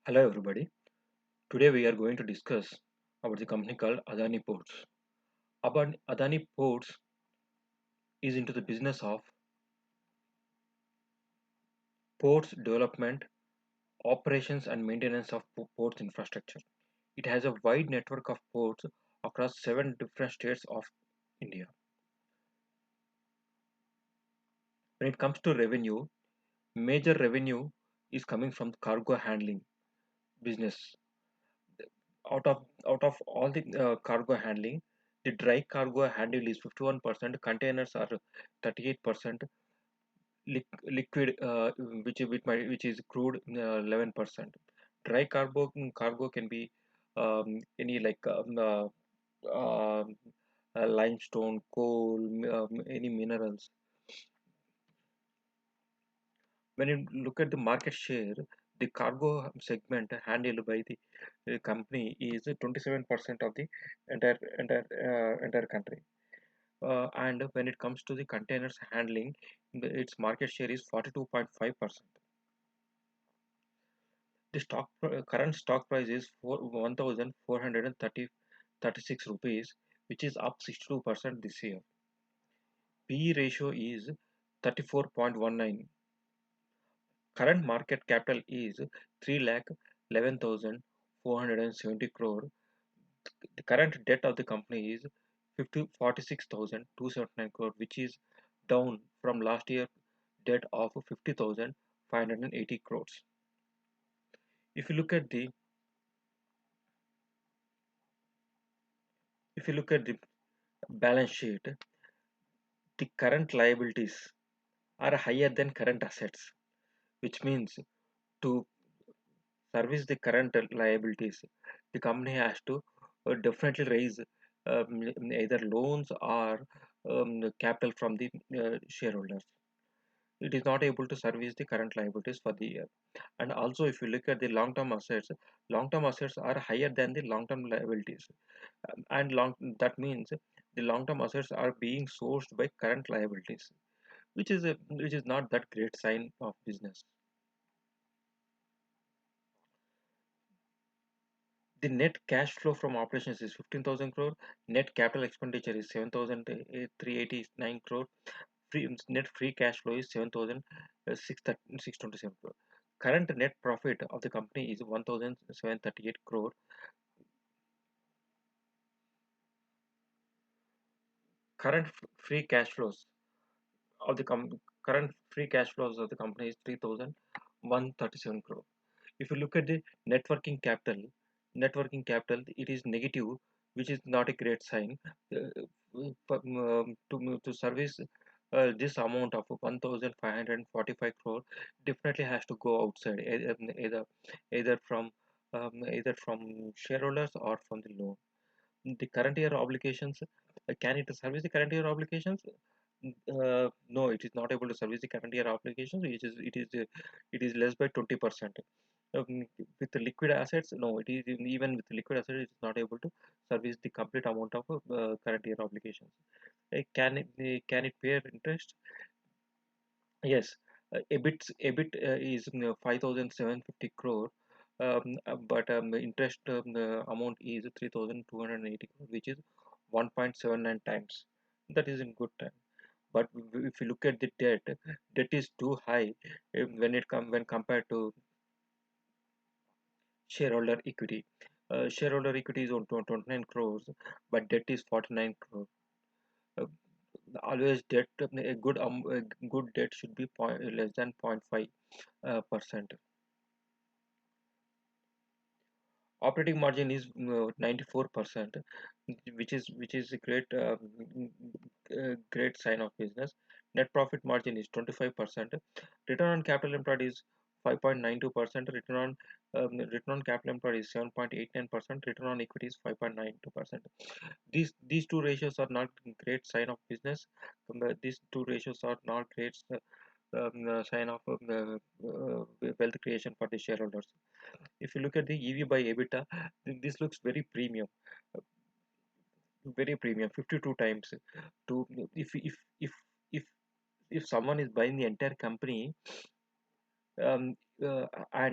Hello everybody. Today we are going to discuss about the company called Adani Ports. Adani Ports is into the business of ports development, operations and maintenance of ports infrastructure. It has a wide network of ports across 7 different states of India. When it comes to revenue, major revenue is coming from cargo handling business. Out of all the cargo handling, the dry cargo handle is 51%, containers are 38%, liquid which is crude 11%. Dry cargo can be any like um, limestone, coal, any minerals. When you look at the market share, the cargo segment handled by the company is 27% of the entire country. And when it comes to the containers handling, its market share is 42.5%. The current stock price is 1,436 rupees, which is up 62% this year. PE ratio is 34.19. Current market capital is 3 lakh 11,470 crore. The current debt of the company is 46,279 crore, which is down from last year debt of 50,580 crores. If you look at the if you look at the balance sheet, the current liabilities are higher than current assets, which means to service the current liabilities, the company has to definitely raise either loans or capital from the shareholders. It is not able to service the current liabilities for the year. And also, if you look at the long-term assets are higher than the long-term liabilities. And that means the long-term assets are being sourced by current liabilities, which is not that great sign of business. The net cash flow from operations is 15,000 crore. Net capital expenditure is 7,389 crore. Net free cash flow is 7,627 crore. Current net profit of the company is 1,738 crore. Current free cash flows of the current free cash flows of the company is 3,137 crore. If you look at the net working capital, it is negative, which is not a great sign. To service this amount of 1,545 crore, definitely has to go outside, either from shareholders or from the loan. The current year obligations, can it service the current year obligations? No, it is not able to service the current year obligations. It is less by 20%. With the liquid assets, no, it is even with liquid assets, it is not able to service the complete amount of current year obligations. Can it pay interest? Yes, EBIT is 5,750 crore, but interest amount is 3,280 crore, which is 1.79 times. That is in good time. But if you look at the debt is too high when compared to shareholder equity. Shareholder equity is on 29 crores, but debt is 49 crore. Uh, Always debt a good debt should be less than 0.5 percent. Operating margin is 94%, which is a great sign of business. Net profit margin is 25%. Return on capital employed is 5.92%. Return on capital employed is 7.89%. Return on equity is 5.92%. These two ratios are not great sign of business. These two ratios are not great sign of wealth creation for the shareholders. If you look at the EV by EBITDA, this looks uh, very premium, 52 times. To if if someone is buying the entire company, um, and